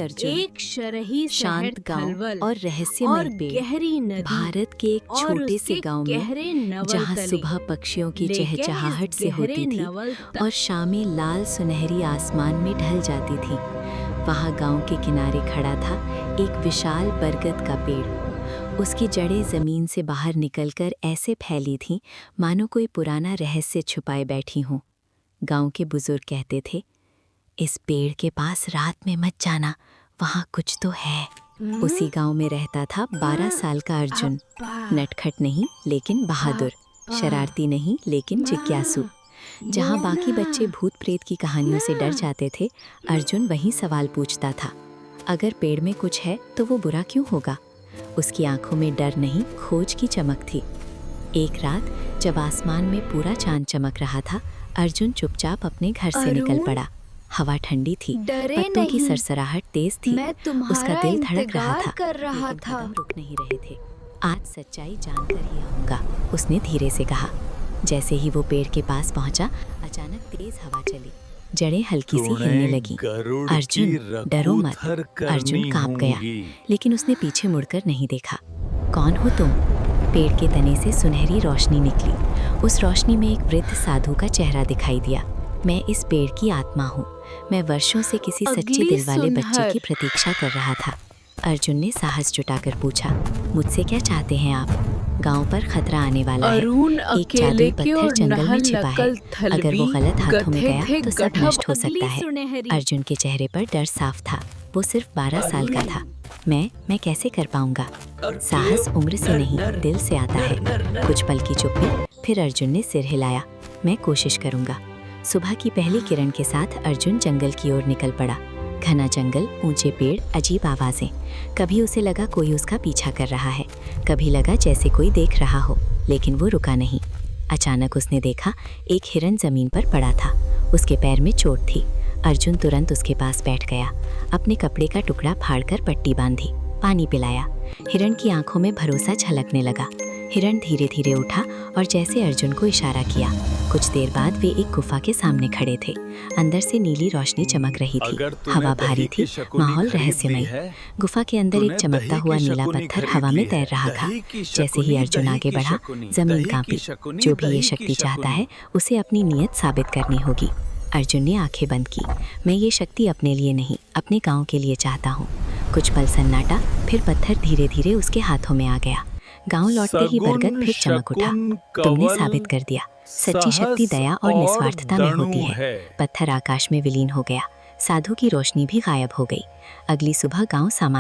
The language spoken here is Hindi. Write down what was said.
अर्जुन, एक शरही शांत गांव और रहस्यमय और पेड़। गहरी नदी भारत के एक और छोटे से उसके गांव गहरे में नवल जहां तले। सुबह पक्षियों की लेकिन चहचहाहट इस से गहरे होती थी नवल तक और शामें लाल सुनहरी आसमान में ढल जाती थी, वहां गांव के किनारे खड़ा था एक विशाल बरगद का पेड़। उसकी जड़ें जमीन से बाहर निकलकर ऐसे फैली थीं मानो कोई पुराना रहस्य छुपाए बैठी हों। गांव के बुजुर्ग कहते थे, इस पेड़ के पास रात में मत जाना, वहां कुछ तो है। उसी गांव में रहता था 12 साल का अर्जुन। नटखट नहीं लेकिन बहादुर, शरारती नहीं लेकिन जिज्ञासु। जहां बाकी बच्चे भूत प्रेत की कहानियों से डर जाते थे, अर्जुन वहीं सवाल पूछता था, अगर पेड़ में कुछ है तो वो बुरा क्यों होगा? उसकी आंखों में डर नहीं, खोज की चमक थी। एक रात जब आसमान में पूरा चांद चमक रहा था, अर्जुन चुपचाप अपने घर से निकल पड़ा। हवा ठंडी थी, पत्तों की सरसराहट तेज थी। उसका दिल धड़क रहा था, लेकिन कदम रुक नहीं रहे थे। आज सच्चाई जानकर ही आऊंगा, उसने धीरे से कहा। जैसे ही वो पेड़ के पास पहुंचा, अचानक तेज हवा चली, जड़ें हल्की सी हिलने लगी। अर्जुन, डरो मत। अर्जुन कांप गया, लेकिन उसने पीछे मुड़कर नहीं देखा। कौन हो तुम? पेड़ के तने से सुनहरी रोशनी निकली। उस रोशनी में एक वृद्ध साधु का चेहरा दिखाई दिया। मैं इस पेड़ की आत्मा हूँ। मैं वर्षों से किसी सच्चे दिल वाले बच्चे की प्रतीक्षा कर रहा था। अर्जुन ने साहस जुटाकर पूछा, मुझसे क्या चाहते हैं आप? गांव पर खतरा आने वाला है। एक जादुई पत्थर जंगल में छिपा है। अगर वो गलत हाथों में गया तो सब नष्ट हो सकता है। अर्जुन के चेहरे पर डर साफ था। वो सिर्फ 12 साल का था। मैं कैसे कर पाऊंगा? साहस उम्र से नहीं, दिल से आता है। कुछ पल की चुप्पी, फिर अर्जुन ने सिर हिलाया। मैं कोशिश करूंगा। सुबह की पहली किरण के साथ अर्जुन जंगल की ओर निकल पड़ा। घना जंगल, ऊंचे पेड़, अजीब आवाजें। कभी उसे लगा कोई उसका पीछा कर रहा है, कभी लगा जैसे कोई देख रहा हो, लेकिन वो रुका नहीं। अचानक उसने देखा एक हिरन जमीन पर पड़ा था। उसके पैर में चोट थी। अर्जुन तुरंत उसके पास बैठ गया। अपने कपड़े का टुकड़ा फाड़कर पट्टी बांधी, पानी पिलाया। हिरन की आंखों में भरोसा झलकने लगा। हिरन धीरे धीरे उठा और जैसे अर्जुन को इशारा किया, कुछ देर बाद वे एक गुफा के सामने खड़े थे। अंदर से नीली रोशनी चमक रही थी। हवा भारी थी, माहौल रहस्यमय। गुफा के अंदर एक चमकता हुआ नीला पत्थर हवा में तैर रहा था। जैसे ही अर्जुन आगे बढ़ा, जमीन कांपी। जो भी ये शक्ति चाहता है, उसे अपनी नीयत साबित करनी होगी। अर्जुन ने आंखें बंद की। मैं ये शक्ति अपने लिए नहीं, अपने गांव के लिए चाहता हूँ। कुछ पल सन्नाटा, फिर पत्थर धीरे धीरे उसके हाथों में आ गया। गांव लौटते ही बरगद फिर चमक उठा। तुमने साबित कर दिया, सच्ची शक्ति दया और निस्वार्थता में होती है। पत्थर आकाश में विलीन हो गया। साधु की रोशनी भी गायब हो गई। अगली सुबह गांव सामान्य